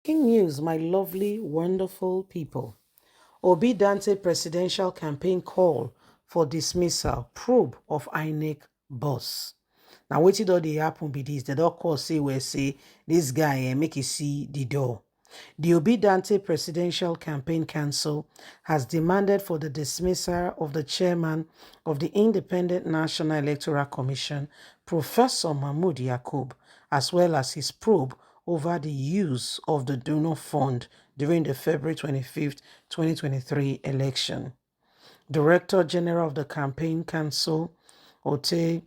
Breaking news, my lovely, wonderful people. Obi Dante presidential campaign call for dismissal, probe of INEC boss. Now, wetin don dey happen be this. They don call say this guy make e see the door. The Obi Dante presidential campaign council has demanded for the dismissal of the chairman of the Independent National Electoral Commission, Professor Mahmood Yakub, as well as his probe over the use of the donor fund during the February 25th, 2023 election. Director General of the Campaign Council, Ote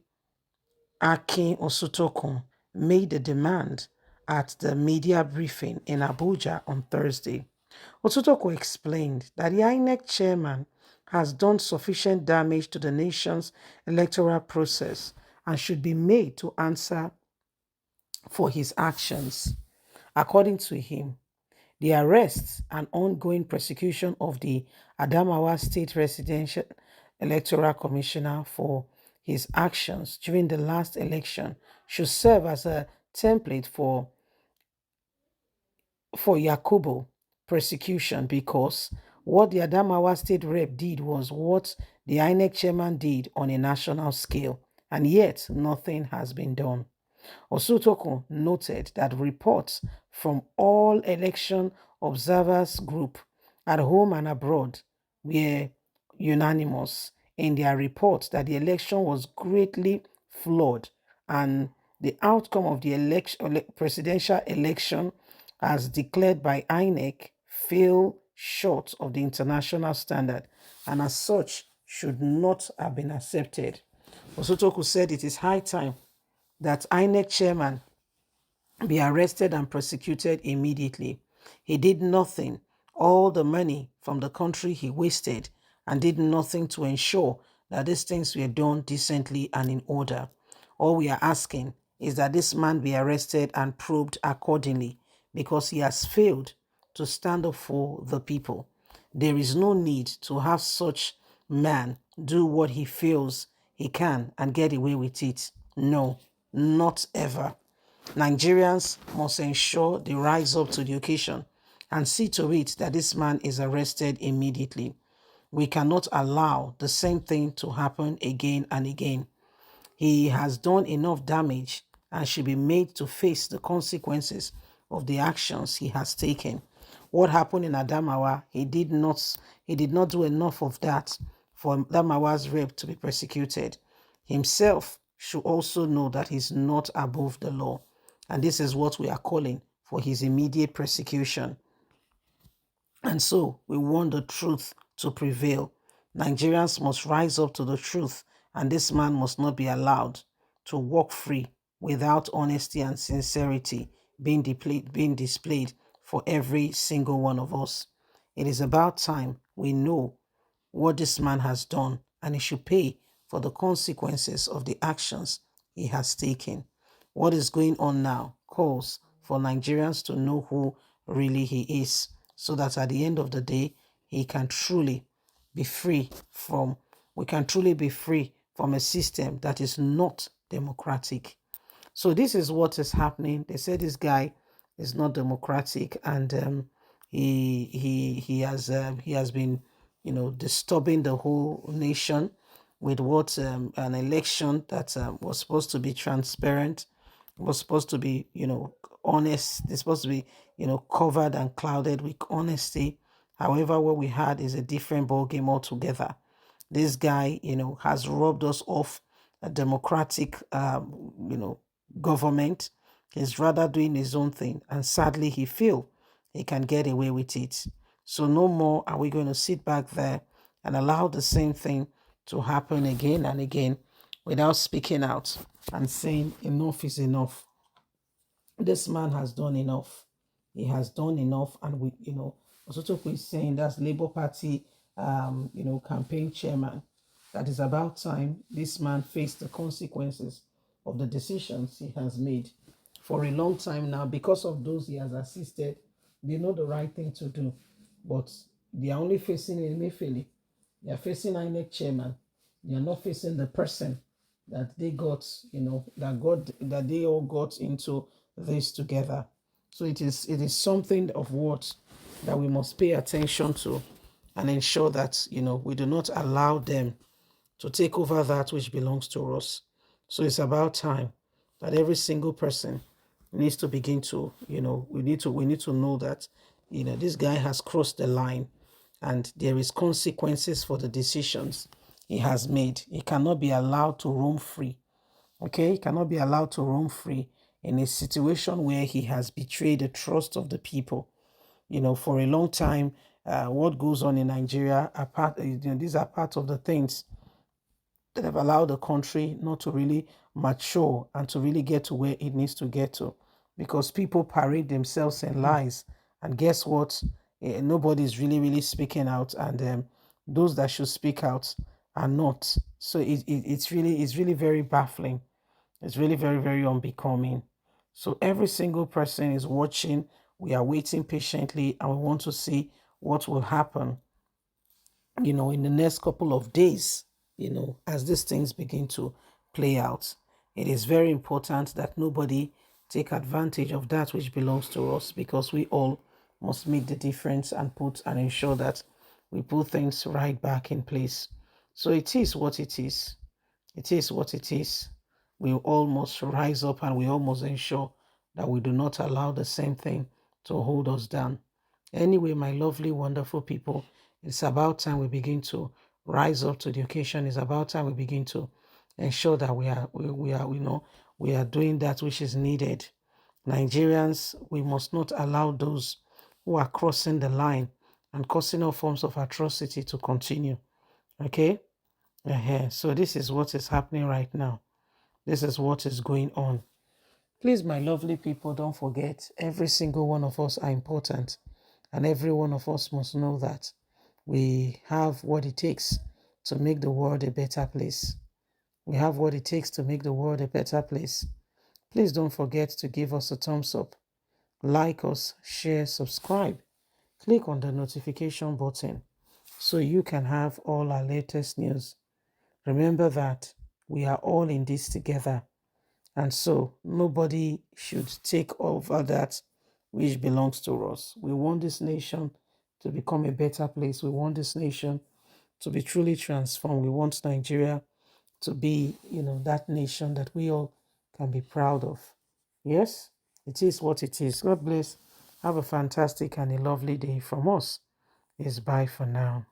Akin Osutokun, made the demand at the media briefing in Abuja on Thursday. Osutokun explained that the INEC chairman has done sufficient damage to the nation's electoral process and should be made to answer for his actions. According to him, the arrest and ongoing prosecution of the Adamawa State Residential Electoral Commissioner for his actions during the last election should serve as a template for YAKUBO prosecution, because what the Adamawa State Rep did was what the INEC chairman did on a national scale, and yet nothing has been done. Osutokun noted that reports from all election observers group at home and abroad were unanimous in their report that the election was greatly flawed and the outcome of the presidential election as declared by INEC fell short of the international standard and as such should not have been accepted. Osutokun said it is high time that INEC chairman be arrested and prosecuted immediately. He did nothing. All the money from the country he wasted and did nothing to ensure that these things were done decently and in order. All we are asking is that this man be arrested and probed accordingly, because he has failed to stand up for the people. There is no need to have such man do what he feels he can and get away with it. No, not ever. Nigerians must ensure they rise up to the occasion and see to it that this man is arrested immediately. We cannot allow the same thing to happen again and again. He has done enough damage and should be made to face the consequences of the actions he has taken. What happened in Adamawa, he did not do enough of that for Adamawa's rep to be persecuted. Himself should also know that he's not above the law. And this is what we are calling for his immediate persecution. And so we want the truth to prevail. Nigerians must rise up to the truth, and this man must not be allowed to walk free without honesty and sincerity being displayed for every single one of us. It is about time we know what this man has done, and he should pay for the consequences of the actions he has taken. What is going on now calls for Nigerians to know who really he is, so that at the end of the day, we can truly be free from a system that is not democratic. So this is what is happening. They say this guy is not democratic, and he has been, disturbing the whole nation with what an election that was supposed to be transparent, was supposed to be, honest. It's supposed to be, covered and clouded with honesty. However, what we had is a different ballgame altogether. This guy, has robbed us of a democratic, government. He's rather doing his own thing, and sadly, he feel he can get away with it. So no more are we going to sit back there and allow the same thing to happen again and again without speaking out and saying enough is enough. This man has done enough. He has done enough, and we, Osotoko is saying that's Labour Party, campaign chairman, that is about time this man faced the consequences of the decisions he has made for a long time now. Because of those he has assisted, they know the right thing to do, but they are only facing Emefiele. They are facing INEC chairman. They are not facing the person that they got, that they all got into this together. So it is something of what that we must pay attention to and ensure that we do not allow them to take over that which belongs to us. So it's about time that every single person needs to begin to, we need to know that, this guy has crossed the line and there is consequences for the decisions he has made. He cannot be allowed to roam free. Okay, he cannot be allowed to roam free in a situation where he has betrayed the trust of the people. For a long time, what goes on in Nigeria these are part of the things that have allowed the country not to really mature and to really get to where it needs to get to, because people parade themselves in lies, and guess what? Nobody's really speaking out, and those that should speak out are not. So it's really very baffling. It's really very unbecoming. So every single person is watching. We are waiting patiently, and we want to see what will happen in the next couple of days, as these things begin to play out. It is very important that nobody take advantage of that which belongs to us, because we all must make the difference and ensure that we put things right back in place. So it is what it is. It is what it is. We all must rise up and we all must ensure that we do not allow the same thing to hold us down. Anyway, my lovely, wonderful people, it's about time we begin to rise up to the occasion. It's about time we begin to ensure that we are doing that which is needed. Nigerians, we must not allow those who are crossing the line and causing all forms of atrocity to continue. Okay? So this is what is happening right now. This is what is going on. Please, my lovely people, don't forget, every single one of us are important. And every one of us must know that we have what it takes to make the world a better place. We have what it takes to make the world a better place. Please don't forget to give us a thumbs up, like us, share, subscribe. Click on the notification button so you can have all our latest news. Remember that we are all in this together, and so nobody should take over that which belongs to us. We want this nation to become a better place. We want this nation to be truly transformed. We want Nigeria to be, that nation that we all can be proud of. Yes, it is what it is. God bless. Have a fantastic and a lovely day from us. Yes, bye for now.